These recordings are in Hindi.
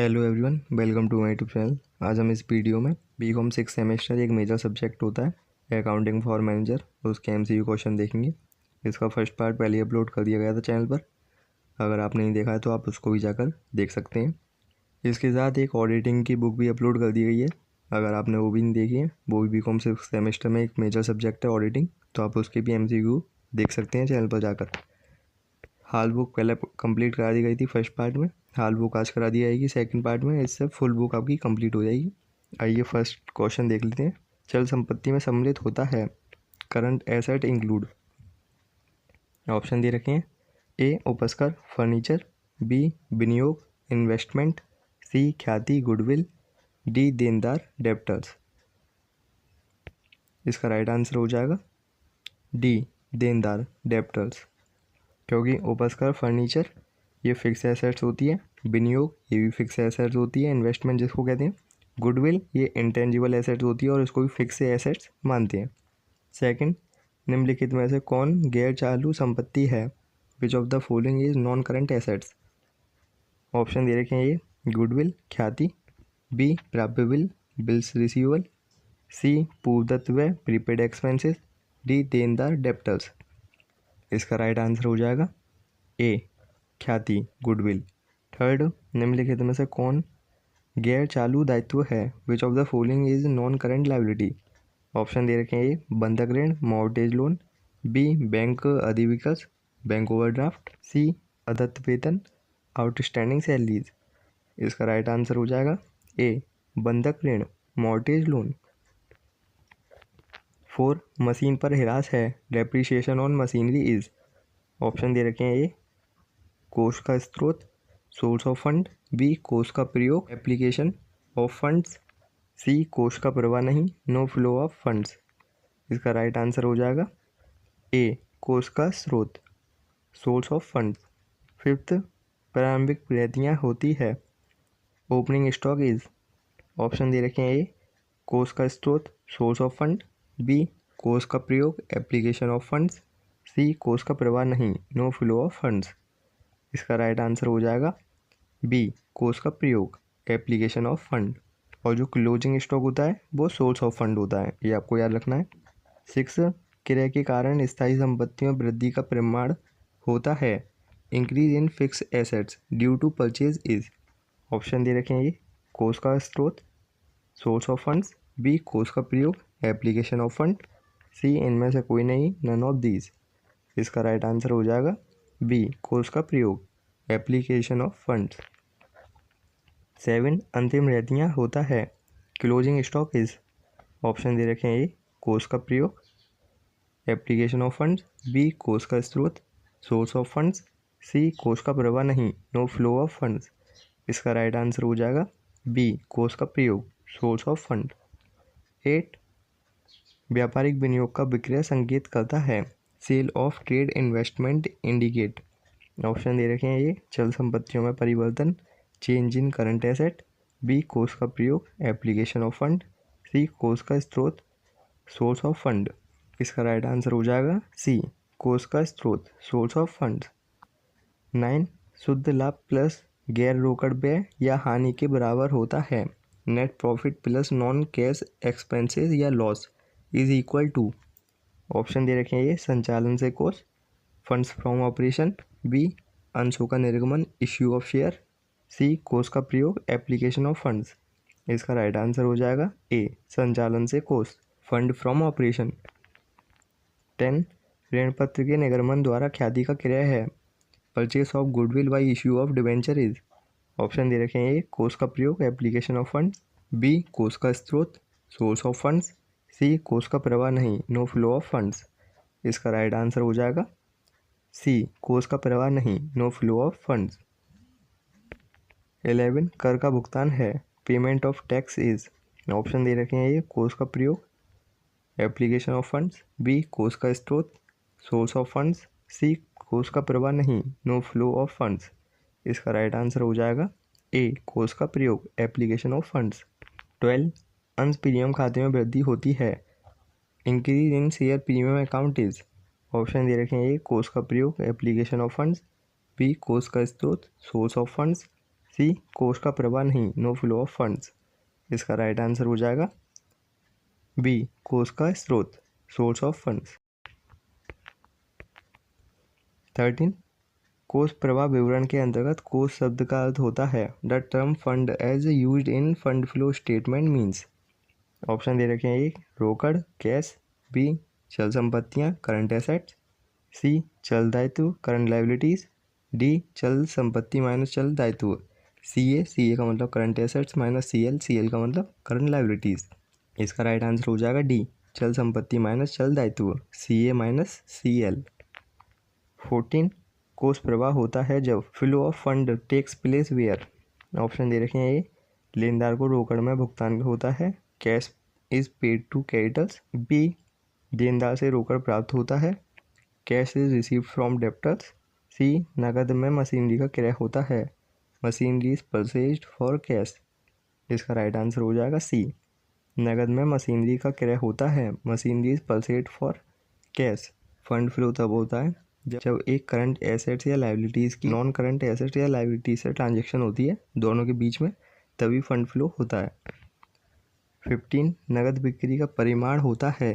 Hello everyone, welcome to my YouTube channel. आज हम इस वीडियो में बीकॉम 6 सेमेस्टर एक मेजर सब्जेक्ट होता है अकाउंटिंग फॉर मैनेजर, उसके एमसीक्यू क्वेश्चन देखेंगे। इसका फर्स्ट पार्ट पहले ही अपलोड कर दिया गया था चैनल पर। अगर आप नहीं देखा है तो आप उसको भी जाकर देख सकते हैं। इसके साथ एक ऑडिटिंग की बुक भी अपलोड कर दी गई है। अगर आपने वो भी नहीं देखी है, वो भी बीकॉम 6 सेमेस्टर में एक मेजर सब्जेक्ट है ऑडिटिंग, तो आप उसके भी एमसीक्यू देख सकते हैं चैनल पर जाकर। हाल बुक पहले कंप्लीट करा दी गई थी फर्स्ट पार्ट में, हाल बुक आज करा दी जाएगी सेकंड पार्ट में। इससे फुल बुक आपकी कंप्लीट हो जाएगी। आइए फर्स्ट क्वेश्चन देख लेते हैं। चल संपत्ति में सम्मिलित होता है करंट एसेट इंक्लूड। ऑप्शन दे रखे हैं। ए उपस्कर फर्नीचर, बी विनियोग इन्वेस्टमेंट, सी ख्याति गुडविल, डी देनदार डेप्टर्स। इसका राइट आंसर हो जाएगा डी देनदार डेप्टर्स, क्योंकि उपस्कर फर्नीचर ये फिक्स एसेट्स होती है, विनियोग ये भी फिक्स एसेट्स होती है, इन्वेस्टमेंट जिसको कहते हैं, गुडविल ये इंटेंजिबल एसेट्स होती है और इसको भी फिक्स एसेट्स मानते हैं। सेकंड, निम्नलिखित में से कौन गैर चालू संपत्ति है? Which of the following is non current assets. Option दे रखे हैं। ये गुडविल ख्याति, बी प्राप्य बिल बिल्स रिसीवेबल, सी पूर्वदत्त व्यय प्रीपेड एक्सपेंसेस, डी देनदार डेप्टर्स। इसका राइट आंसर हो जाएगा ए ख्याति गुडविल। थर्ड, निम्नलिखित में से कौन गैर चालू दायित्व है? Which of the following is non current liability. Option दे रखे हैं। ए बंधक ऋण मॉर्गेज लोन, बी बैंक अधिविकस बैंक ओवरड्राफ्ट, सी अदत्त वेतन आउटस्टैंडिंग सैलरीज। इसका राइट आंसर हो जाएगा ए बंधक ऋण मॉर्गेज लोन। 4, मशीन पर ह्रास है depreciation on machinery is. Option दे रखे हैं। ए कोष का स्रोत सोर्स ऑफ फंड, बी कोष का प्रयोग एप्लीकेशन ऑफ फंड्स, सी कोष का प्रवाह नहीं नो फ्लो ऑफ फंड्स। इसका राइट आंसर हो जाएगा ए कोष का स्रोत सोर्स ऑफ फंड्स। फिफ्थ, प्रारंभिक प्रयतियाँ होती है ओपनिंग स्टॉक इज। ऑप्शन दे रखे हैं। ए कोष का स्रोत सोर्स ऑफ फंड, बी कोष का प्रयोग एप्लीकेशन ऑफ फंड्स, सी कोष का प्रवाह नहीं नो फ्लो ऑफ फंड्स। इसका राइट आंसर हो जाएगा बी कोष का प्रयोग एप्लीकेशन ऑफ फंड। और जो क्लोजिंग स्टॉक होता है वो सोर्स ऑफ फंड होता है, ये आपको याद रखना है। 6, क्रय के कारण स्थायी संपत्तियों में वृद्धि का प्रमाण होता है increase in fix assets due to purchase is. Option दे रखे हैं। ये कोष का स्रोत सोर्स ऑफ फंड्स, बी कोष का प्रयोग एप्लीकेशन ऑफ फंड, सी इनमें से कोई नहीं नन ऑफ दीज। इसका राइट आंसर हो जाएगा बी कोष का प्रयोग एप्लीकेशन ऑफ फंड्स। 7, अंतिम रहतियाँ होता है क्लोजिंग स्टॉक इज। ऑप्शन दे रखे हैं। ए कोष का प्रयोग एप्लीकेशन ऑफ फंड्स, बी कोष का स्रोत सोर्स ऑफ फंड्स, सी कोष का प्रवाह नहीं नो फ्लो ऑफ फंड्स। इसका राइट आंसर हो जाएगा बी कोष का प्रयोग सोर्स ऑफ फंड। 8, व्यापारिक विनियोग का विक्रय संकेत करता है sale of trade investment indicate. Option दे रखे हैं। ये चल संपत्तियों में परिवर्तन change in current asset, B कोष का प्रयोग एप्लीकेशन ऑफ फंड, सी कोष का स्रोत सोर्स ऑफ फंड। इसका राइट आंसर हो जाएगा सी कोष का स्रोत सोर्स ऑफ फंड। 9, शुद्ध लाभ प्लस गैर रोकड़ व्यय या हानि के बराबर होता है net profit plus non cash expenses या loss is equal to. Option दे रखे हैं। ये संचालन से कोष फंड्स फ्रॉम ऑपरेशन, बी अंशों का निर्गमन इश्यू ऑफ शेयर, सी कोष का प्रयोग एप्लीकेशन ऑफ फंड्स। इसका राइट आंसर हो जाएगा ए संचालन से कोष फंड फ्रॉम ऑपरेशन। 10, ऋण पत्र के निर्गमन द्वारा ख्याति का क्रय है purchase of goodwill by issue of debenture is. Option दे रखे हैं। ए कोष का प्रयोग एप्लीकेशन ऑफ फंड्स, बी कोष का स्रोत सोर्स ऑफ फंड्स, सी कोष का प्रवाह नहीं नो फ्लो ऑफ फंड्स। इसका राइट आंसर हो जाएगा सी कोष का प्रवाह नहीं नो फ्लो ऑफ फंड्स। 11, कर का भुगतान है payment of tax is. Option दे रखे हैं। ये कोष का प्रयोग एप्लीकेशन ऑफ फंड्स, बी कोष का स्रोत सोर्स ऑफ फंड्स, सी कोष का प्रवाह नहीं नो फ्लो ऑफ फंड्स। इसका राइट आंसर हो जाएगा ए कोष का प्रयोग एप्लीकेशन ऑफ फंड्स। 12, अंश प्रीमियम खाते में वृद्धि होती है increase in share premium account is. Option दे रखे हैं। ए कोष का प्रयोग एप्लीकेशन ऑफ फंड्स, बी कोष का स्रोत सोर्स ऑफ फंड्स, सी कोष का प्रवाह नहीं, नो फ्लो ऑफ फंड्स। इसका राइट आंसर हो जाएगा बी कोष का स्रोत, सोर्स ऑफ फंड्स। 13 कोष प्रवाह विवरण के अंतर्गत कोष शब्द का अर्थ होता है the term fund as used in fund flow statement means. Option दे रखे हैं ए रोकड़ कैश, बी चल संपत्तियां करंट एसेट्स, सी चल दायित्व करंट लाइबिलिटीज, डी चल संपत्ति माइनस चल दायित्व सी ए का मतलब current assets minus C L का मतलब करंट लाइबिलिटीज। इसका राइट आंसर हो जाएगा डी चल संपत्ति माइनस चल दायित्व सी ए माइनस सी एल। 14 कोष प्रवाह होता है जब flow of fund takes place where. Option दे रखे हैं ए लेनदार को रोकड़ में भुगतान होता है, cash is paid to creditors, B देनदार से रोकड़ प्राप्त होता है, cash is received from debtors, C नकद में मशीनरी का क्रय होता है, machinery is purchased for cash. इसका राइट आंसर हो जाएगा सी नकद में मशीनरी का क्रय होता है, machinery is purchased for cash. Fund flow तब होता है जब एक करंट एसेट्स या लाइबिलिटीज़ की नॉन करंट एसेट्स या लाइबिलिटीज से ट्रांजेक्शन होती है दोनों के बीच में, तभी फंड फ्लो होता है। 15 नगद बिक्री का परिमाण होता है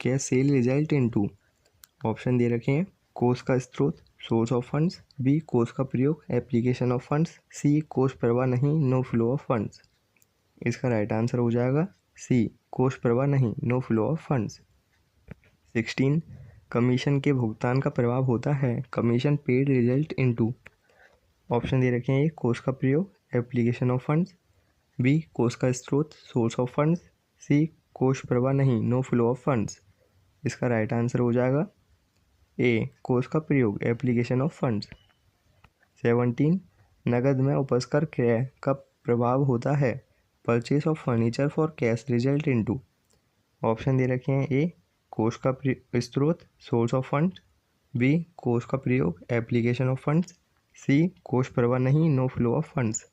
cash sale result into. Option दे रखे हैं कोष का स्रोत, सोर्स ऑफ फंड्स, बी कोष का प्रयोग, एप्लीकेशन ऑफ फंड्स, सी कोष प्रवाह नहीं, नो फ्लो ऑफ फंड्स। इसका राइट आंसर हो जाएगा सी कोष प्रवाह नहीं, no flow of funds. 16 commission के भुगतान का प्रभाव होता है commission paid result into. Option दे रखे हैं ए कोष का प्रयोग, एप्लीकेशन ऑफ फंड्स, बी कोष का स्रोत, सोर्स ऑफ फंड्स, सी कोष प्रवाह नहीं, नो फ्लो ऑफ फंड्स। इसका राइट आंसर हो जाएगा ए कोष का प्रयोग, एप्लीकेशन ऑफ फंड्स। 17 नगद में उपस्कर क्रय का प्रभाव होता है purchase of furniture for cash result into. Option दे रखे हैं ए कोष का स्रोत, सोर्स ऑफ फंड्स, बी कोष का प्रयोग, एप्लीकेशन ऑफ फंड्स, सी कोष प्रवाह नहीं, नो फ्लो ऑफ फंड्स।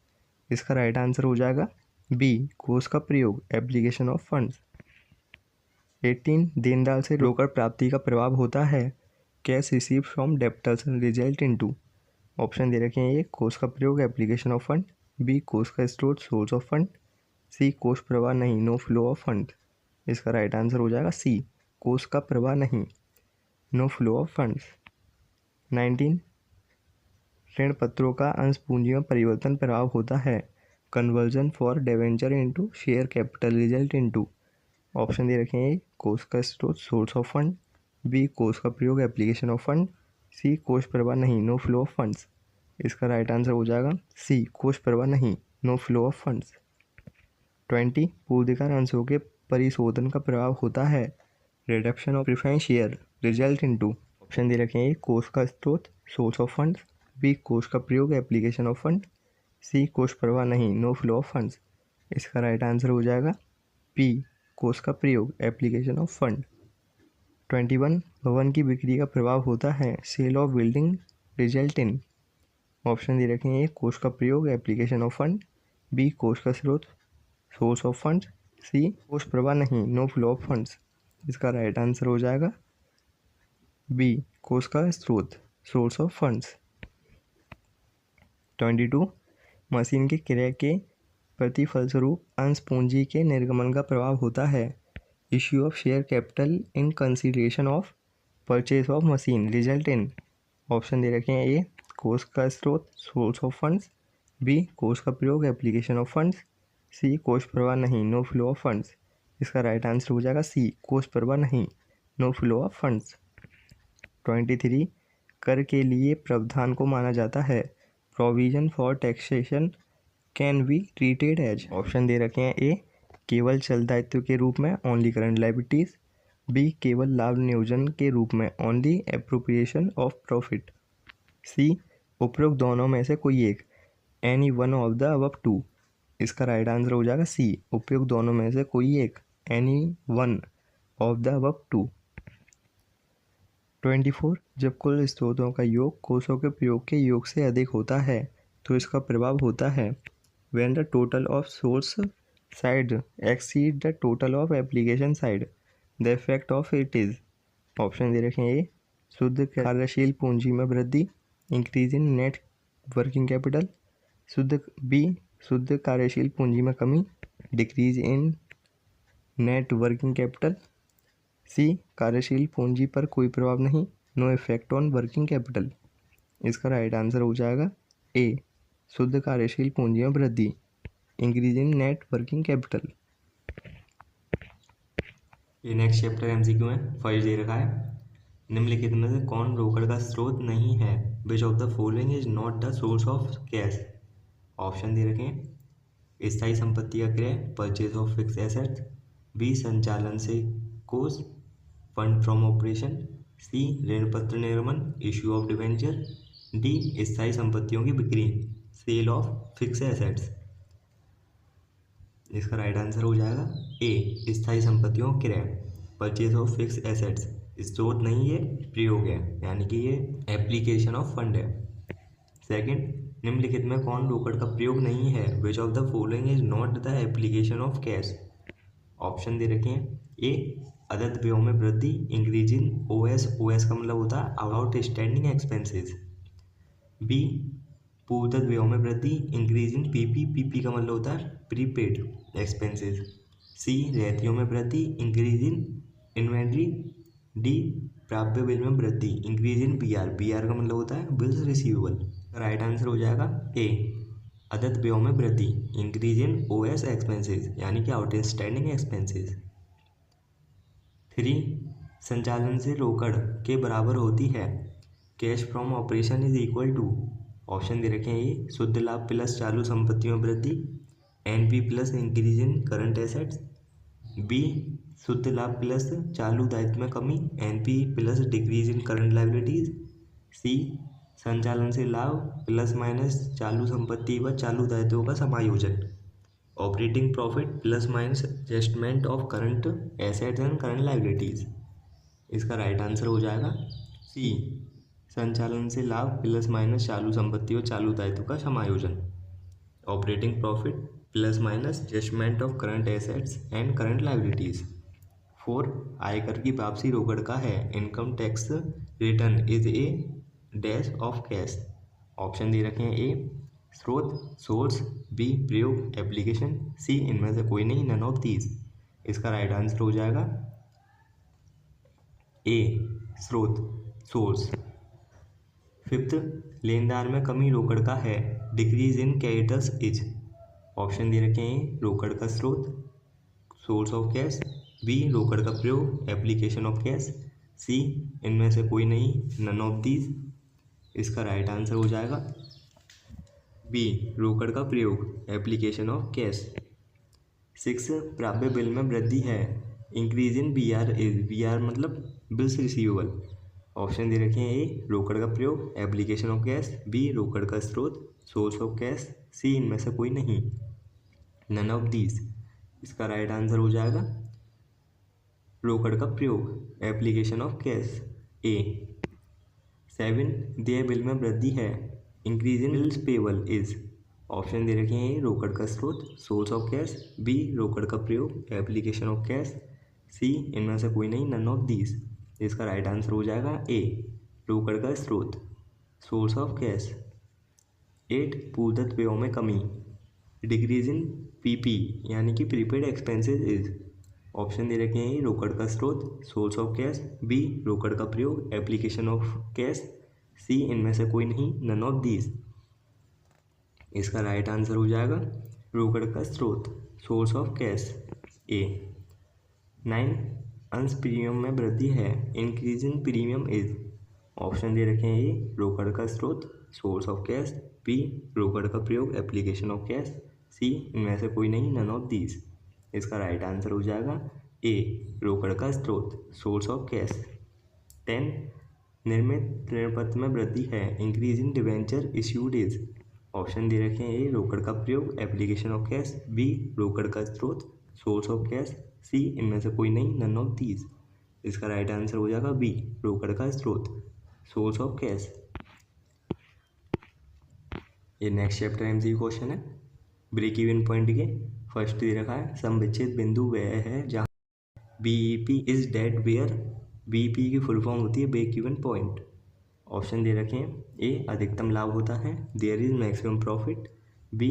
इसका राइट आंसर हो जाएगा बी कोष का प्रयोग, एप्लीकेशन ऑफ फंड्स। 18 देनदार से रोकड़ प्राप्ति का प्रभाव होता है cash receive from debtors result into. Option दे रखे हैं ए कोष का प्रयोग, एप्लीकेशन ऑफ फंड, बी कोष का स्रोत, सोर्स ऑफ फंड, सी कोष प्रवाह नहीं, नो फ्लो ऑफ फंड। इसका राइट आंसर हो जाएगा सी कोष का प्रवाह नहीं, नो फ्लो ऑफ फंड्स। 19 ऋण पत्रों का अंश पूंजी में परिवर्तन प्रभाव होता है conversion for debenture into share capital result into. Option दे रखे हैं कोष का स्रोत, सोर्स ऑफ फंड, बी कोष का प्रयोग, एप्लीकेशन ऑफ फंड, सी कोष प्रवाह नहीं, नो फ्लो ऑफ फंड्स। इसका राइट आंसर हो जाएगा सी कोष प्रवाह नहीं, नो फ्लो ऑफ फंड्स। 20 पूर्वाधिकार अंशों के परिशोधन का प्रभाव होता है reduction of preference share result into. Option दे रखे हैं कोष का स्रोत, सोर्स ऑफ फंड्स, बी कोष का प्रयोग, एप्लीकेशन ऑफ फंड, सी कोष प्रवाह नहीं, नो फ्लो ऑफ फंड्स। इसका राइट आंसर हो जाएगा बी कोष का प्रयोग, एप्लीकेशन ऑफ फंड। 21 भवन की बिक्री का प्रभाव होता है sale of building result in. Option दे रखे हैं कोष का प्रयोग, एप्लीकेशन ऑफ फंड, बी कोष का स्रोत, सोर्स ऑफ फंड, सी कोष प्रवाह नहीं, नो फ्लो ऑफ फंड्स। इसका राइट आंसर हो जाएगा बी कोष का स्रोत, सोर्स ऑफ फंड्स। 22 मशीन के क्रय के प्रतिफलस्वरूप अंश पूंजी के निर्गमन का प्रभाव होता है issue of share capital in consideration of purchase of machine result in. Option दे रखे हैं ए कोष का स्रोत, सोर्स ऑफ फंड्स, बी कोष का प्रयोग, एप्लीकेशन ऑफ फंड्स, सी कोष प्रवाह नहीं, नो फ्लो ऑफ फंड्स। इसका राइट आंसर हो जाएगा सी कोष प्रवाह नहीं, नो फ्लो ऑफ फंड्स। 23 कर के लिए प्रावधान को माना जाता है provision for taxation can be treated as. Option दे रखे हैं ए केवल चल दायित्व के रूप में ओनली करंट लायबिलिटीज, बी केवल लाभ नियोजन के रूप में only appropriation of profit, C उपरोक्त दोनों में से कोई एक any one of the above two. इसका राइट आंसर हो जाएगा सी उपयुक्त दोनों में से कोई एक any one of the above two. 24 जब कुल स्रोतों का योग कोषों के प्रयोग के योग से अधिक होता है तो इसका प्रभाव होता है when the total of source side exceed the total of application side the effect of it is। Option दे रखे हैं ए शुद्ध कार्यशील पूंजी में वृद्धि, increase in net working capital, शुद्ध कार्यशील पूंजी में कमी, decrease in net working capital. C, कार्यशील पूंजी पर कोई प्रभाव नहीं, no effect on working capital. इसका राइट आंसर हो जाएगा ए, शुद्ध कार्यशील पूंजी में वृद्धि, increase in net working capital. ये नेक्स्ट चैप्टर एमसीक्यू है। फर्स्ट दे रखा है, निम्नलिखित में से कौन रोकड़ का स्रोत नहीं है? Which of the following is not the source of cash? Option दे रखे हैं, स्थायी संपत्ति का क्रय, purchase of fix assets, B संचालन से कोष, फंड फ्रॉम ऑपरेशन, सी ऋण पत्र निर्गमन, इश्यू ऑफ डिवेंचर, डी स्थायी संपत्तियों की बिक्री, सेल ऑफ फिक्स एसेट्स। इसका राइट आंसर हो जाएगा ए, स्थायी संपत्तियों क्रय, परचेज ऑफ फिक्स एसेट्स। स्रोत नहीं है, प्रयोग है, यानी कि ये एप्लीकेशन ऑफ फंड है। सेकंड, निम्नलिखित में कौन रोकड़ का प्रयोग नहीं है? Which of the following is not the application of cash? Option दे रखे हैं, ए अदद व्ययों में वृद्धि, इंक्रीज इन ओएस, ओएस का मतलब होता है आउटस्टैंडिंग एक्सपेंसेस, बी पूर्वदत्त व्ययों में वृद्धि, इंक्रीज इन पीपी, पीपी का मतलब होता है प्रीपेड एक्सपेंसेस, सी रहतियों में वृद्धि, इंक्रीज इन इन्वेंट्री, डी प्राप्य बिल में वृद्धि, इंक्रीज इन बीआर, बीआर का मतलब होता है बिल्स रिसीवेबल। राइट आंसर हो जाएगा ए, अदद व्ययों में वृद्धि, इंक्रीज इन ओएस एक्सपेंसेस, यानी कि आउटस्टैंडिंग एक्सपेंसेस। 3, संचालन से रोकड़ के बराबर होती है, cash from operation is equal to. Option दे रखे हैं, ये शुद्ध लाभ प्लस चालू संपत्तियों में वृद्धि, NP plus increase in current assets, B शुद्ध लाभ प्लस चालू दायित्व में कमी, NP plus decrease in current liabilities, C संचालन से लाभ प्लस माइनस चालू संपत्ति व चालू दायित्वों का समायोजन, operating profit plus minus adjustment of current assets and current liabilities. इसका राइट आंसर हो जाएगा सी, संचालन से लाभ प्लस माइनस चालू संपत्ति और चालू दायित्व का समायोजन, operating profit plus minus adjustment of current assets and current liabilities. 4, आयकर की वापसी रोकड़ का है, income tax return is a dash of cash. Option दे रखे हैं, ए स्रोत सोर्स, बी प्रयोग एप्लीकेशन, सी इनमें से कोई नहीं, नन ऑफ दीज। इसका राइट आंसर हो जाएगा ए स्रोत सोर्स। 5th, लेनदार में कमी रोकड़ का है, decrease in capitals is. Option दे रखे हैं, रोकड़ का स्रोत सोर्स ऑफ कैश, बी रोकड़ का प्रयोग एप्लीकेशन ऑफ कैश, सी इनमें से कोई नहीं, नन ऑफ दीज। इसका राइट आंसर हो जाएगा बी रोकड़ का प्रयोग एप्लीकेशन ऑफ कैश। 6, प्राप्य बिल में वृद्धि है, increase in BR is, BR मतलब बिल्स रिसीवेबल। ऑप्शन दे रखे हैं, ए रोकड़ का प्रयोग एप्लीकेशन ऑफ कैश, बी रोकड़ का स्रोत सोर्स ऑफ कैश, सी इनमें से कोई नहीं, नन ऑफ दीज। इसका राइट आंसर हो जाएगा रोकड़ का प्रयोग एप्लीकेशन ऑफ कैश, ए। 7, देय बिल में वृद्धि है, increase in bills payable is. Option दे रखे हैं, ए रोकड़ का स्रोत सोर्स ऑफ कैश, बी रोकड़ का प्रयोग एप्लीकेशन ऑफ कैश, सी इनमें से कोई नहीं, नन ऑफ दीज। इसका राइट आंसर हो जाएगा ए रोकड़ का स्रोत सोर्स ऑफ कैश। 8, पूर्वदत्त व्ययों में कमी, डिक्रीज इन पीपी यानी कि प्रीपेड एक्सपेंसेस इज। ऑप्शन दे रखे हैं, रोकड़ का स्रोत सोर्स ऑफ कैश, बी रोकड़ का प्रयोग एप्लीकेशन ऑफ कैश, सी इनमें से कोई नहीं, नन ऑफ दीज। इसका राइट आंसर हो जाएगा रोकड़ का स्रोत सोर्स ऑफ कैश, ए। 9, अंश प्रीमियम में वृद्धि है, increase in premium is. Option दे रखे हैं, ए रोकड़ का स्रोत सोर्स ऑफ कैश, बी रोकड़ का प्रयोग एप्लीकेशन ऑफ कैश, सी इनमें से कोई नहीं, नन ऑफ दीज। इसका राइट आंसर हो जाएगा ए रोकड़ का स्रोत सोर्स ऑफ कैश। 10, निर्मित ऋण पत्र में वृद्धि है, increase in debenture issued is. Option दे रखे हैं, ए रोकड़ का प्रयोग एप्लीकेशन ऑफ कैश, बी रोकड़ का स्रोत सोर्स ऑफ कैश, सी इनमें से कोई नहीं, नन ऑफ दीज। इसका राइट आंसर हो जाएगा बी रोकड़ का स्रोत सोर्स ऑफ कैश। ये नेक्स्ट चैप्टर एमसीक्यू क्वेश्चन है, ब्रेक इवन पॉइंट के। फर्स्ट दे रखा है, समविच्छेद बिंदु वह है जहाँ BEP is that where. BEP की फुल फॉर्म होती है ब्रेक इवन पॉइंट। ऑप्शन दे रखे हैं, ए अधिकतम लाभ होता है, there is maximum profit, B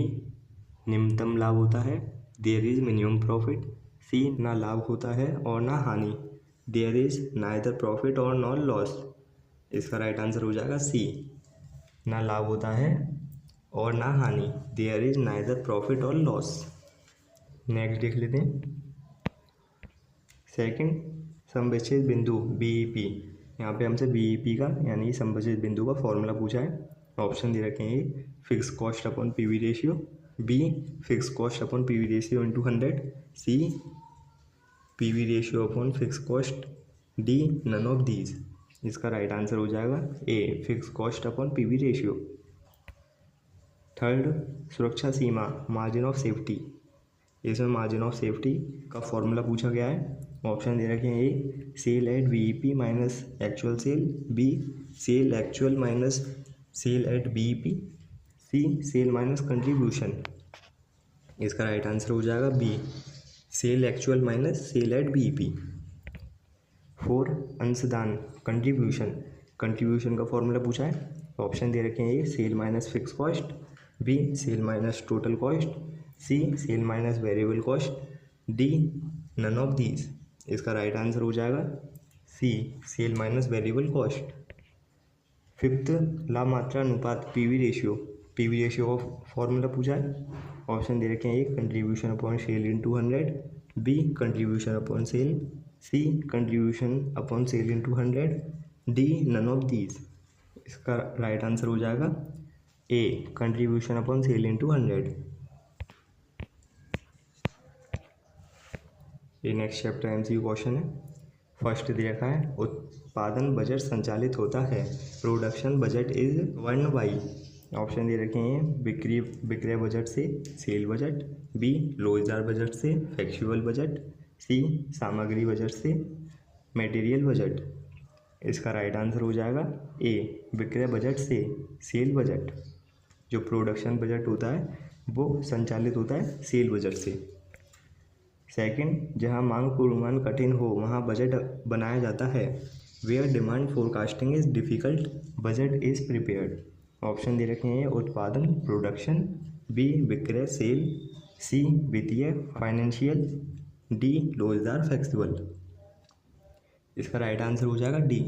निम्नतम लाभ होता है, there is minimum profit. C ना लाभ होता है और ना हानि, देयर इज नाइदर प्रॉफिट और नॉट लॉस। इसका राइट आंसर हो जाएगा सी, ना लाभ होता है और ना हानि, देयर इज नाइदर प्रॉफिट और लॉस। नेक्स्ट देख लेते हैं। सेकंड, समविच्छेद बिंदु बीईपी। यहाँ पे हमसे बीईपी का यानी समविच्छेद बिंदु का फॉर्मूला पूछा है। ऑप्शन दे रखे हैं A fix cost upon PV ratio, B fix cost upon PV ratio into 100, C PV ratio upon fix cost, D none of these. इसका राइट आंसर हो जाएगा A fix cost upon PV ratio. Third, सुरक्षा सीमा मार्जिन ऑफ सेफ्टी। इसमें मार्जिन ऑफ सेफ्टी का फॉर्मूला पूछा गया है। ऑप्शन दे रखे हैं A sale at BEP minus actual sale, B sale actual minus sale at BEP, C sale minus contribution. इसका राइट आंसर हो जाएगा B sale actual minus sale at BEP. 4, अंशदान कंट्रीब्यूशन। कंट्रीब्यूशन का फॉर्मूला पूछा है। ऑप्शन दे रखे हैं A sale minus fix cost, B sale minus total cost, C sale minus variable cost, D none of these. इसका राइट आंसर हो जाएगा C sale minus variable cost. Fifth, लाभ मात्रा अनुपात पीवी रेशियो। पीवी रेशियो का फॉर्मूला पूछा है। ऑप्शन दे रखे हैं A contribution upon sale into 100, B contribution upon sale, C contribution upon sale into 100, D none of these. इसका राइट आंसर हो जाएगा A contribution upon sale into 100। ये नेक्स्ट चैप्टर एमसीक्यू क्वेश्चन है। फर्स्ट दे रखा है उत्पादन बजट संचालित होता है, production budget is one by. Option दे रखे हैं बिक्री विक्रय बजट से सेल बजट, बी रोजगार बजट से फैक्चुअल बजट, सी सामग्री बजट से मटेरियल बजट। इसका राइट आंसर हो जाएगा ए विक्रय बजट से सेल बजट। जो प्रोडक्शन बजट होता है वो संचालित होता है सेल बजट से। सेकंड, जहां मांग पूर्वानुमान कठिन हो वहां बजट बनाया जाता है, where demand forecasting is difficult budget is prepared. Option दे रखे हैं उत्पादन प्रोडक्शन, बी विक्रय सेल, सी वित्तीय फाइनेंशियल, डी रोजगार फ्लेक्सिबल। इसका राइट आंसर हो जाएगा डी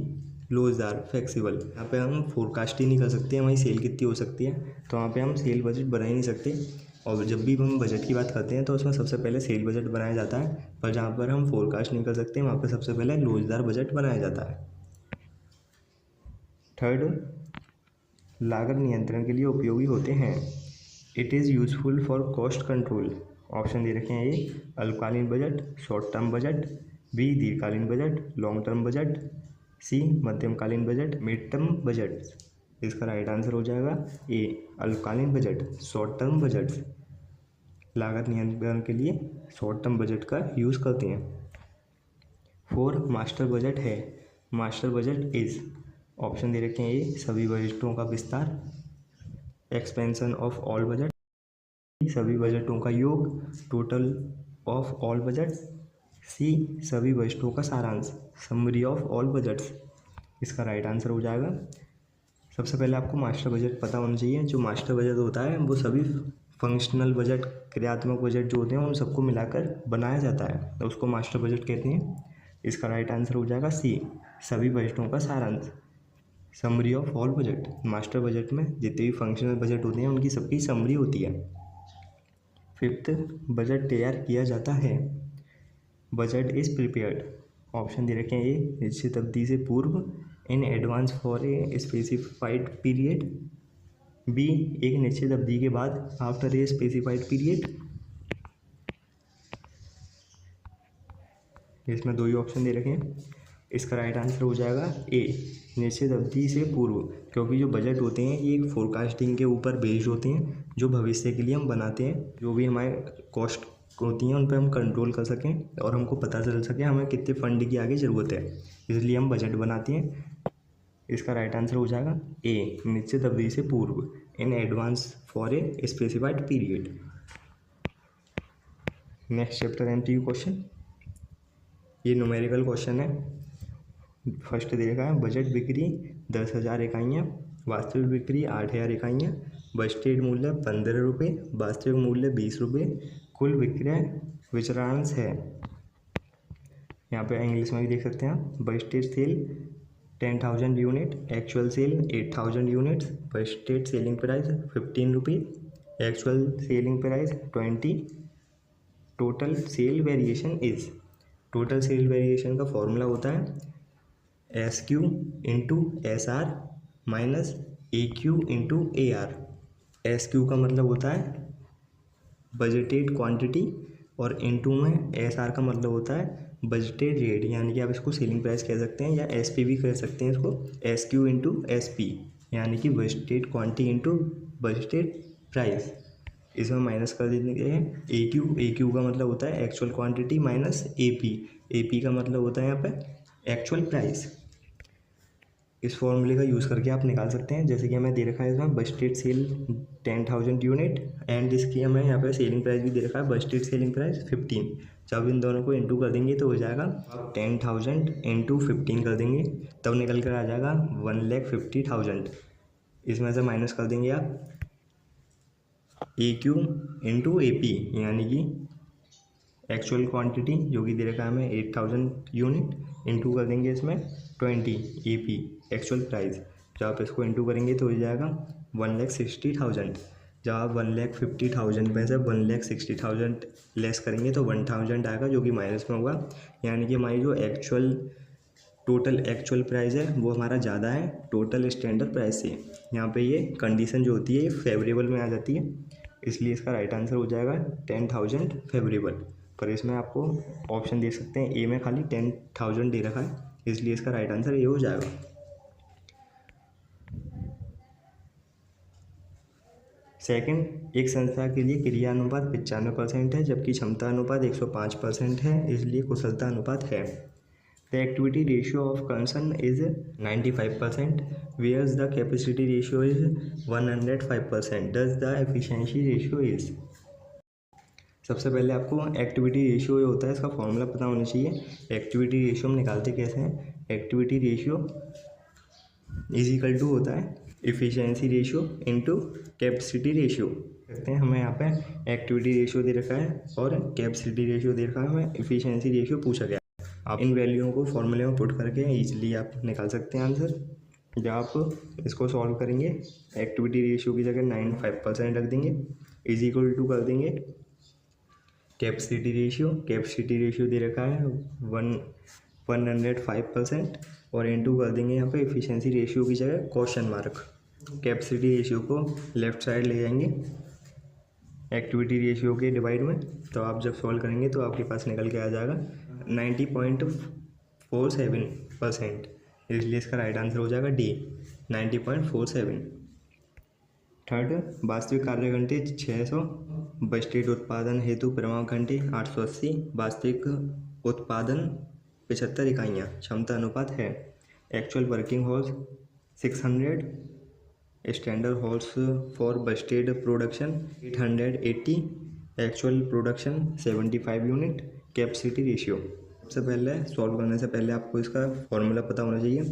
रोजगार फ्लेक्सिबल। यहाँ पे हम फोरकास्ट ही नहीं कर सकते हमारी सेल कितनी हो सकती है, तो वहाँ पे हम सेल बजट बना ही नहीं सकते। और जब भी हम बजट की बात करते हैं तो उसमें सबसे पहले सेल बजट बनाया जाता है, पर जहाँ पर हम फोरकास्ट नहीं कर सकते वहाँ पर सबसे पहले रोजगार बजट बनाया जाता है। थर्ड, लागत नियंत्रण के लिए उपयोगी होते हैं, it is useful for cost control. Option दे रखे हैं ए अल्पकालीन budget, short term budget, B दीर्घकालीन budget, long term budget, C मध्यमकालीन बजट, मिड टर्म बजट। इसका राइट आंसर हो जाएगा ए अल्पकालीन बजट, शॉर्ट टर्म बजट। लागत नियंत्रण के लिए शॉर्ट टर्म बजट का यूज़ करते हैं। 4, मास्टर बजट है, मास्टर बजट इज। ऑप्शन दे रखे हैं ए सभी बजटों का विस्तार, एक्सपेंशन ऑफ ऑल बजट, सभी बजटों का योग, टोटल ऑफ ऑल बजट, सी सभी बजटों का सारांश, समरी ऑफ ऑल बजट्स। इसका राइट आंसर हो जाएगा, सबसे पहले आपको मास्टर बजट पता होना चाहिए। जो मास्टर बजट होता है वो सभी फंक्शनल बजट, क्रियात्मक बजट जो होते हैं उन सबको मिलाकर बनाया जाता है, तो उसको मास्टर बजट कहते हैं। इसका राइट आंसर हो जाएगा सी सभी बजटों का सारांश, summary of all budget. Master budget में जितने भी फंक्शनल बजट होते हैं उनकी सबकी समरी होती है। फिफ्थ, बजट तैयार किया जाता है, बजट इज प्रिपेयर्ड। ऑप्शन दे रखे हैं ए निश्चित अवधि से पूर्व, in advance for a specified period, B एक निश्चित अवधि के बाद, आफ्टर ए स्पेसिफाइड पीरियड। इसमें दो ही ऑप्शन दे रखे हैं। इसका राइट आंसर हो जाएगा ए निश्चित अवधि से पूर्व, क्योंकि जो बजट होते हैं ये एक फोरकास्टिंग के ऊपर बेस्ड होते हैं, जो भविष्य के लिए हम बनाते हैं। जो भी हमारे कॉस्ट होती हैं उन पर हम कंट्रोल कर सकें और हमको पता चल सके हमें कितने फंड की आगे ज़रूरत है, इसलिए हम बजट बनाते हैं। इसका राइट आंसर हो जाएगा ए निश्चित अवधि से पूर्व, in advance for a specified period. Next chapter MCQ question, ये न्यूमेरिकल क्वेश्चन है। फर्स्ट देखा है बजट बिक्री 10,000 इकाइयाँ, वास्तविक बिक्री 8,000 इकाइयाँ, बजटेड मूल्य 15 रुपये, वास्तविक मूल्य 20 रुपये, कुल विक्रय विचरांश है। यहाँ पे इंग्लिश में भी देख सकते हैं आप। Budgeted sale 10,000 unit, actual sale 8,000 units, budgeted selling price 15 रुपये, actual selling price 20, total sale variation is. Total sale variation का फॉर्मूला होता है SQ into SR minus AQ into AR। SQ का मतलब होता है बजटेड क्वांटिटी और इंटू में SR का मतलब होता है बजटेड रेट, यानी कि आप इसको सेलिंग प्राइस कह सकते हैं या SP भी कह सकते हैं इसको। SQ इंटू SP यानी कि budgeted quantity into budgeted price. इसमें माइनस कर देंगे AQ का मतलब होता है एक्चुअल क्वांटिटी माइनस AP का मतलब होता है यहाँ पे एक्चुअल प्राइस। इस फॉर्मूले का यूज़ करके आप निकाल सकते हैं, जैसे कि हमें दे रखा है इसमें बजटेड सेल 10,000 यूनिट एंड इसकी हमें यहाँ पे सेलिंग प्राइस भी दे रखा है बजटेड सेलिंग प्राइस 15। जब इन दोनों को इंटू कर देंगे तो हो जाएगा 10,000 इंटू 15 कर देंगे तब निकल कर आ जाएगा 1,50,000। इसमें से माइनस कर देंगे आप AQ इंटू AP यानी कि एक्चुअल क्वांटिटी जो कि दे रखा है हमें 8,000 यूनिट इंटू कर देंगे इसमें 20 AP एक्चुअल प्राइस। जब आप इसको इंटू करेंगे तो हो जाएगा 1,60,000। जब आप 1,50,000 में से 1,60,000 लेस करेंगे तो 1,000 आएगा जो कि माइनस में होगा, यानी कि हमारी जो टोटल एक्चुअल प्राइस है वो हमारा ज़्यादा है टोटल स्टैंडर्ड प्राइस से। यहाँ पे ये कंडीशन जो होती है ये फेवरेबल में आ जाती है, इसलिए इसका राइट आंसर हो जाएगा 10,000 फेवरेबल। पर इसमें आपको ऑप्शन दे सकते हैं, ए में खाली 10,000 दे रखा है, इसलिए इसका राइट आंसर ये हो जाएगा। सेकंड, एक संस्था के लिए क्रिया अनुपात 95% है जबकि क्षमता अनुपात 105% है, इसलिए कुशलता अनुपात है। The activity ratio of concern is 95%, whereas the capacity ratio is 105%. Thus the efficiency ratio is। सबसे पहले आपको एक्टिविटी रेशियो होता है इसका फॉर्मूला पता होना चाहिए। एक्टिविटी रेशियो हम निकालते कैसे हैं? Activity ratio is equal to होता है efficiency ratio into capacity ratio. कहते हैं हमें यहाँ पे एक्टिविटी रेशियो दे रखा है और कैपेसिटी रेशियो दे रखा है, हमें इफ़िशेंसी रेशियो पूछा गया। आप इन वैल्यूओं को फॉर्मूले में पुट करके ईजिली आप निकाल सकते हैं आंसर। जब आप इसको सॉल्व करेंगे एक्टिविटी रेशियो की जगह 95% रख देंगे, इज इक्वल टू कर देंगे कैपेसिटी रेशियो दे रखा है 105% और इनटू कर देंगे यहाँ पे एफिशिएंसी रेशियो की जगह क्वेश्चन मार्क। कैपेसिटी रेशियो को लेफ़्ट साइड ले जाएंगे एक्टिविटी रेशियो के डिवाइड में, तो आप जब सॉल्व करेंगे तो आपके पास निकल के आ जाएगा 90.47%, इसलिए इसका राइट आंसर हो जाएगा डी 90.47। थर्ड, वास्तविक कार्य घंटे 600, बजटेड उत्पादन हेतु परिवहन घंटे 880, वास्तविक उत्पादन 75 इकाइयाँ, क्षमता अनुपात है। Actual working horse 600, standard horse for budgeted production 880, actual production 75 unit, capacity ratio. सबसे पहले सॉल्व करने से पहले आपको इसका फॉर्मूला पता होना चाहिए।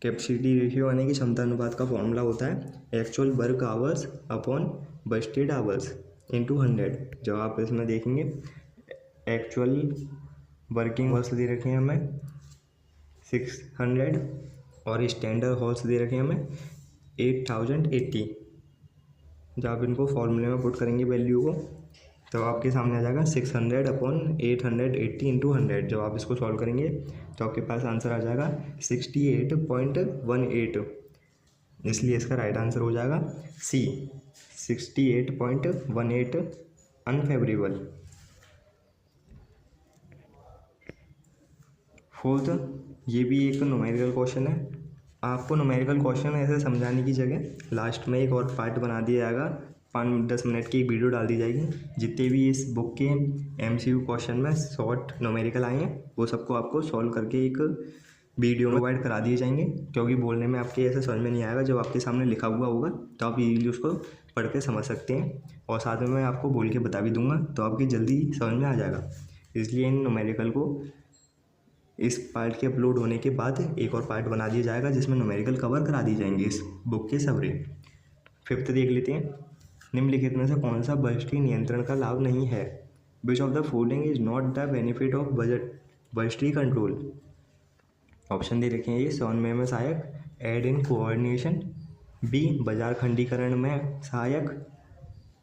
कैपेसिटी रेशियो यानी कि क्षमता अनुपात का फॉर्मूला होता है actual work hours upon budgeted hours into 100। जब आप इसमें देखेंगे एक्चुअल वर्किंग आवर्स दे रखे हैं हमें 600 और स्टैंडर्ड हॉर्स दे रखे हैं हमें 8,080। जब आप इनको फॉर्मूले में पुट करेंगे वैल्यू को तो आपके सामने आ जाएगा 600 अपॉन 880 इंटू 100। जब आप इसको सॉल्व करेंगे तो आपके पास आंसर आ जाएगा 68.18, इसलिए इसका राइट आंसर हो जाएगा सी 68.18 अनफेवरेबल। फोर्थ, ये भी एक न्यूमेरिकल क्वेश्चन है। आपको न्यूमेरिकल क्वेश्चन ऐसे समझाने की जगह लास्ट में एक और पार्ट बना दिया जाएगा, 5-10 मिनट की एक वीडियो डाल दी जाएगी। जितने भी इस बुक के MCQ क्वेश्चन में शॉर्ट न्यूमेरिकल आए हैं वो सबको आपको सॉल्व करके एक वीडियो प्रोवाइड करा दिए जाएंगे, क्योंकि बोलने में आपके ऐसे समझ में नहीं आएगा। जब आपके सामने लिखा हुआ होगा तो आप इजीली उसको पढ़ के समझ सकते हैं, और साथ में मैं आपको बोल के बता भी दूंगा तो आपकी जल्दी समझ में आ जाएगा। इसलिए इन न्यूमेरिकल को इस पार्ट के अपलोड होने के बाद एक और पार्ट बना दिया जाएगा जिसमें न्यूमेरिकल कवर करा दी जाएंगे इस बुक के समरी। 5th देख लेते हैं। निम्नलिखित में से कौन सा बजटीय नियंत्रण का लाभ नहीं है? Which of the following is not the benefit of बजटीय कंट्रोल? ऑप्शन दे रखे हैं ये समन्वय में सहायक, एड इन कोऑर्डिनेशन, बी बाजार खंडीकरण में सहायक,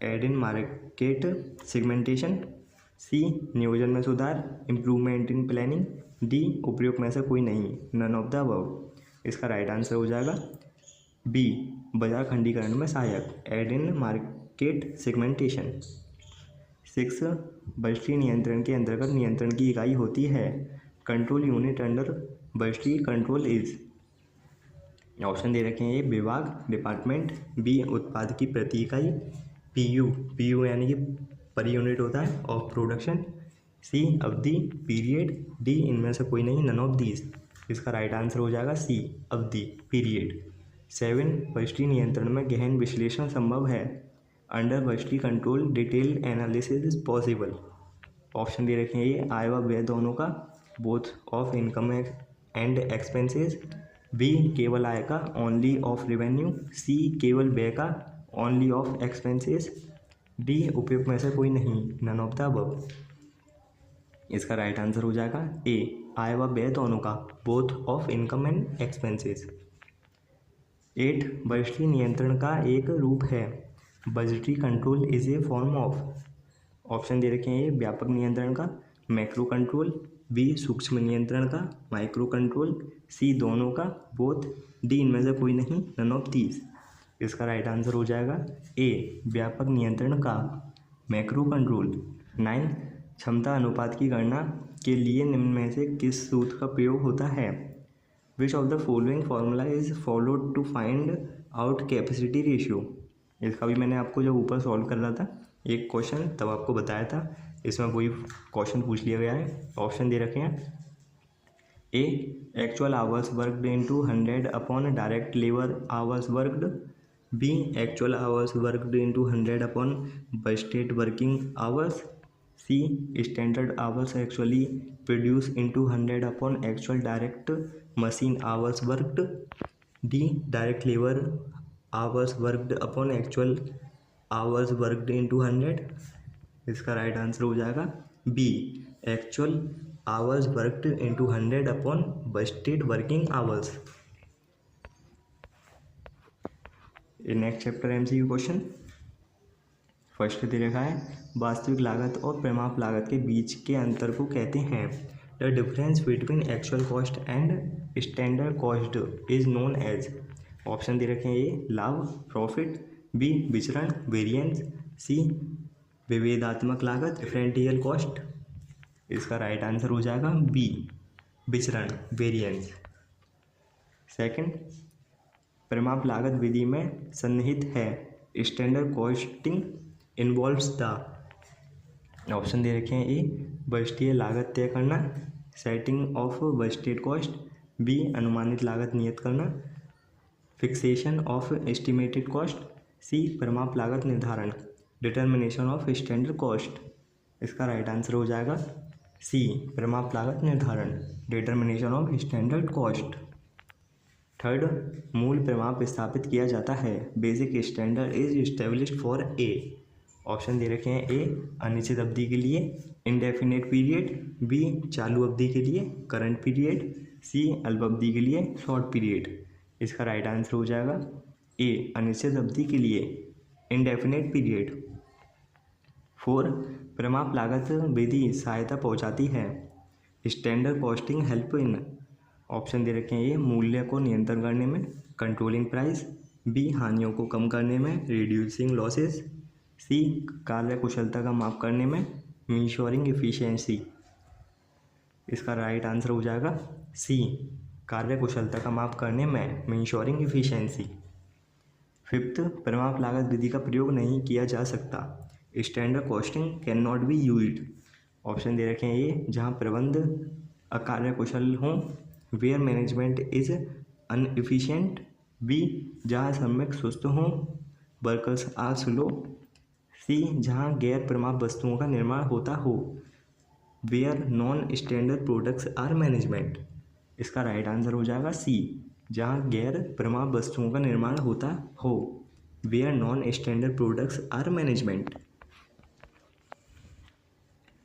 एड इन मार्केट सेगमेंटेशन, सी नियोजन में सुधार, इम्प्रूवमेंट इन प्लानिंग, डी उपयोग में से कोई नहीं, नन ऑफ द अबव। इसका राइट आंसर हो जाएगा बी बाजार खंडीकरण में सहायक, एड इन मार्केट सेगमेंटेशन। 6 बजटीय नियंत्रण के अंतर्गत नियंत्रण की इकाई होती है। कंट्रोल यूनिट अंडर बजटीय कंट्रोल इज। ऑप्शन दे रखे हैं ये विभाग डिपार्टमेंट, बी उत्पाद की प्रति इकाई, पीयू यानी कि पर यूनिट होता है ऑफ प्रोडक्शन, सी अवधि पीरियड, डी इनमें से कोई नहीं, नन ऑफ दीज। इसका राइट आंसर हो जाएगा सी अवधि पीरियड। 7 बजटीय नियंत्रण में गहन विश्लेषण संभव है। अंडर बजटीय control detail analysis is possible. Option दे रखे हैं ये आय व व्यय दोनों का, both of income and expenses, B केवल आय का, ओनली ऑफ रेवेन्यू, सी केवल व्यय का, ओनली ऑफ एक्सपेंसेस, डी उपयोग में से कोई नहीं, नन ऑफ द अबव। इसका राइट आंसर हो जाएगा ए आय व व्यय दोनों का, both of income and expenses. 8 बजटीय नियंत्रण का एक रूप है। बजटीय control is a form of. Option दे रखे हैं ये व्यापक नियंत्रण का, मैक्रो कंट्रोल, बी सूक्ष्म नियंत्रण का, माइक्रो कंट्रोल, सी दोनों का, बोथ, डी इनमें से कोई नहीं, नन ऑफ दीज। इसका राइट आंसर हो जाएगा ए व्यापक नियंत्रण का, मैक्रो कंट्रोल। 9 क्षमता अनुपात की गणना के लिए निम्न में से किस सूत्र का प्रयोग होता है? Which of the following formula is followed to find out capacity ratio? इसका भी मैंने आपको जब ऊपर सॉल्व कर रहा था एक क्वेश्चन तब आपको बताया था, इसमें वही क्वेश्चन पूछ लिया गया है। ऑप्शन दे रखे हैं A actual hours worked into 100 upon direct labour hours worked, B actual hours worked into 100 upon budgeted working hours, C standard hours actually produce into 100 upon actual direct machine hours worked, D direct labour hours worked upon actual hours worked into 100। इसका राइट आंसर हो जाएगा B actual hours worked into 100 upon budgeted working hours. Next chapter MCQ question. First दे रखा है वास्तविक लागत और परिमाप लागत के बीच के अंतर को कहते हैं। The difference between actual cost and standard cost is known as. Option दे रखे हैं ये लाभ प्रॉफिट, बी विचरण वेरिएंस, सी विभेदात्मक लागत डिफरेंशियल कॉस्ट। इसका राइट आंसर हो जाएगा बी विचरण वेरिएंस। सेकंड परिमाप लागत विधि में सन्निहित है। Standard costing involves the. Option दे रखे हैं ए बजटीय लागत तय करना, setting of budgeted cost, B अनुमानित लागत नियत करना, fixation of estimated cost, C परिमाप लागत निर्धारण डिटर्मिनेशन ऑफ स्टैंडर्ड कॉस्ट। इसका राइट आंसर हो जाएगा सी परिमाप लागत निर्धारण determination of standard cost. Third मूल परिमाप स्थापित किया जाता है। Basic standard is established for a. Option दे रखे हैं ए अनिश्चित अवधि के लिए इंडेफिनेट पीरियड, बी चालू अवधि के लिए करंट पीरियड, सी अल्प अवधि के लिए शॉर्ट पीरियड। इसका राइट आंसर हो जाएगा ए अनिश्चित अवधि के लिए इंडेफिनेट पीरियड। 4 परिमाप लागत विधि सहायता पहुंचाती है। Standard costing help in. Option दे रखे हैं ये मूल्य को नियंत्रण करने में कंट्रोलिंग प्राइस, बी हानियों को कम करने में रिड्यूसिंग लॉसेस, सी कार्य कुशलता का माप करने में मेजरिंग एफिशिएंसी। इसका राइट आंसर हो जाएगा सी कार्य कुशलता का माप करने में मेजरिंग एफिशिएंसी। 5th परिमाप लागत विधि का प्रयोग नहीं किया जा सकता। Standard costing can not be used. Option दे रखे हैं ये जहाँ प्रबंध अकार्य कुशल हों, where management is unefficient, B जहाँ श्रमिक सुस्त हों, वर्कर्स आर स्लो, सी जहाँ गैर परिमाप वस्तुओं का निर्माण होता हो, where non standard products are management. इसका राइट आंसर हो जाएगा सी, जहाँ गैर प्रमाण वस्तुओं का निर्माण होता हो। Where non standard products are management.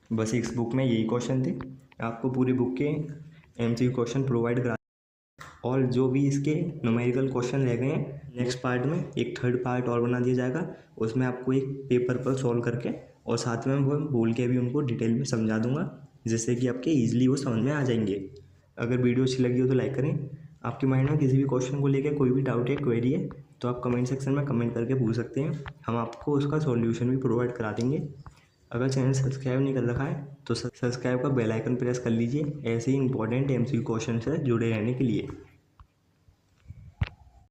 बस इस बुक में यही क्वेश्चन थे। आपको पूरी बुक के MCQ क्वेश्चन प्रोवाइड करा, और जो भी इसके न्यूमेरिकल क्वेश्चन रह गए हैं नेक्स्ट पार्ट में एक थर्ड पार्ट और बना दिया जाएगा, उसमें आपको एक पेपर पर सॉल्व करके और साथ में वो बोल के भी उनको डिटेल में समझा दूंगा, जिससे कि आपके ईजिली वो समझ में आ जाएंगे। अगर वीडियो अच्छी लगी हो तो लाइक करें। आपके माइंड में किसी भी क्वेश्चन को लेकर कोई भी डाउट या क्वेरी है तो आप कमेंट सेक्शन में कमेंट करके पूछ सकते हैं, हम आपको उसका सॉल्यूशन भी प्रोवाइड करा देंगे। अगर चैनल सब्सक्राइब नहीं कर रखा है तो सब्सक्राइब का बेल आइकन प्रेस कर लीजिए ऐसे ही इंपॉर्टेंट MCQ क्वेश्चन से जुड़े रहने के लिए।